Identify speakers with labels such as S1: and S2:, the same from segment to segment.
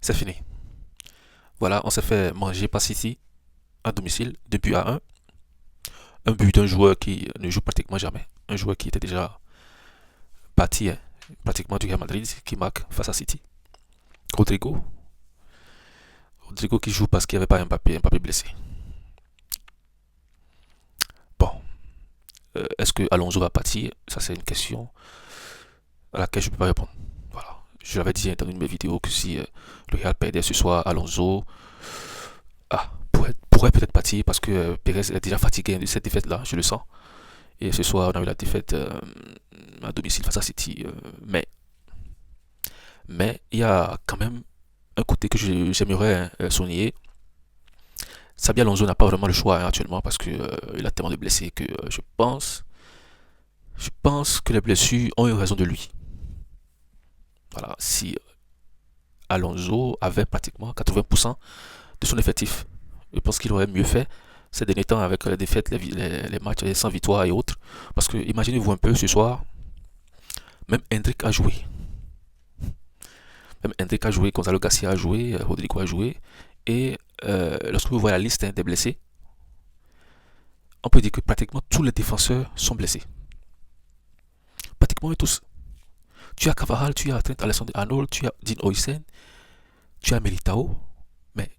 S1: c'est fini. Voilà, on s'est fait manger par City à domicile, 2 buts à 1. Un but d'un joueur qui ne joue pratiquement jamais. Un joueur qui était déjà parti, hein, pratiquement du Real Madrid, qui marque face à City. Rodrigo. Rodrigo qui joue parce qu'il n'y avait pas Mbappé blessé. Bon, est-ce que Alonso va partir? Ça, c'est une question à laquelle je ne peux pas répondre. Voilà. Je l'avais dit dans une de mes vidéos que si le Real perdait ce soir, Alonso pourrait peut-être partir parce que Pérez est déjà fatigué de cette défaite-là, je le sens. Et ce soir, on a eu la défaite à domicile face à City. Mais il y a quand même un côté que j'aimerais souligner. Xabi Alonso n'a pas vraiment le choix hein, actuellement parce que il a tellement de blessés que je pense que les blessures ont eu raison de lui. Voilà, si Alonso avait pratiquement 80% de son effectif, je pense qu'il aurait mieux fait ces derniers temps avec les défaites, les matchs sans victoire et autres. Parce que imaginez-vous un peu ce soir, même Hendrick a joué. Même Hendrick a joué, Gonzalo Garcia a joué, Rodrigo a joué. Et lorsque vous voyez la liste hein, des blessés, on peut dire que pratiquement tous les défenseurs sont blessés. Pratiquement tous. Tu as Cavaral, tu as Trent Alexander-Arnold, tu as Dean Oysen, tu as Militao. Mais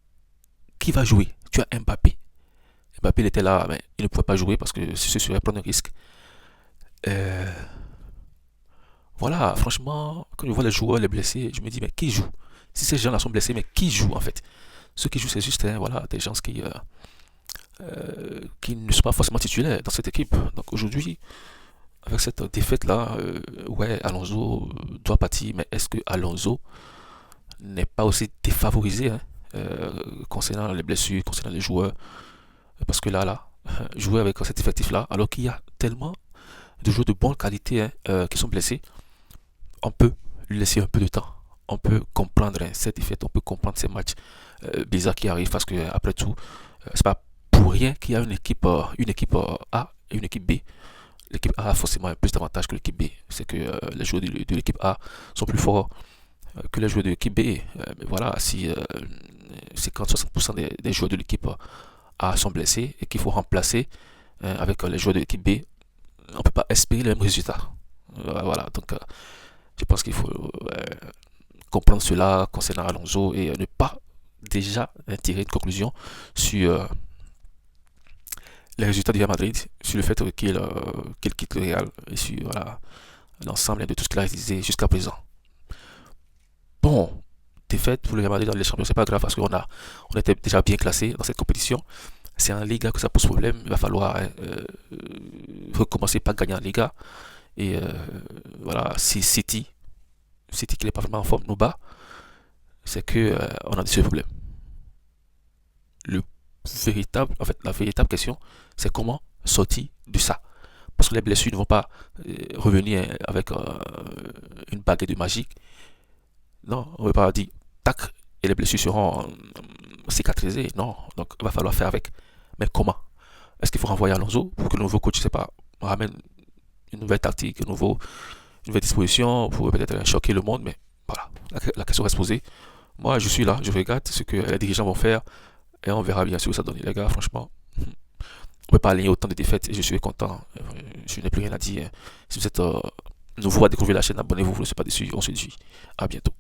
S1: qui va jouer? Tu as Mbappé. Mbappé il était là, mais il ne pouvait pas jouer parce que ce serait prendre un risque. Euh, voilà, franchement, quand je vois les joueurs, les blessés, je me dis, mais qui joue? Si ces gens-là sont blessés, mais qui joue en fait? Ceux qui jouent, c'est juste hein, voilà, des gens qui ne sont pas forcément titulaires dans cette équipe. Donc aujourd'hui, avec cette défaite-là, ouais, Alonso doit partir, mais est-ce que Alonso n'est pas aussi défavorisé hein, concernant les blessures, concernant les joueurs? Parce que là, jouer avec cet effectif-là, alors qu'il y a tellement de joueurs de bonne qualité hein, qui sont blessés, on peut lui laisser un peu de temps. On peut comprendre hein, cette défaite, on peut comprendre ces matchs bizarres qui arrivent parce que après tout, c'est pas pour rien qu'il y a une équipe A et une équipe B. L'équipe A a forcément plus d'avantages que l'équipe B. C'est que les joueurs de l'équipe A sont plus forts que les joueurs de l'équipe B. Mais voilà, si 50-60% des joueurs de l'équipe A sont blessés et qu'il faut remplacer avec les joueurs de l'équipe B, on ne peut pas espérer le même résultat. Voilà, donc je pense qu'il faut comprendre cela concernant Alonso et ne pas déjà tirer une conclusion sur les résultats du Real Madrid, sur le fait qu'il quitte le Real et sur voilà, l'ensemble de tout ce qu'il a réalisé jusqu'à présent. Bon, défaite pour le Real Madrid dans les champions, c'est pas grave parce on était déjà bien classé dans cette compétition. C'est en Liga que ça pose problème. Il va falloir recommencer par gagner en Liga. Et voilà, si City qui n'est pas vraiment en forme nous bat, c'est que on a des problèmes. Le la véritable question, c'est comment sortir de ça. Parce que les blessures ne vont pas revenir avec une baguette de magie. Non, on ne va pas dire tac et les blessures seront cicatrisées. Non, donc il va falloir faire avec. Mais comment? Est-ce qu'il faut renvoyer Alonso pour que le nouveau coach, je sais pas, ramène une nouvelle tactique, une nouvelle disposition pour peut-être choquer le monde? Mais voilà, la question reste posée. Moi, je suis là, je regarde ce que les dirigeants vont faire et on verra bien sûr où ça donne. Les gars, franchement, on ne peut pas aligner autant de défaites et je suis content. Je n'ai plus rien à dire. Si vous êtes nouveau à découvrir la chaîne, abonnez-vous, vous ne serez pas déçu. On se dit à bientôt.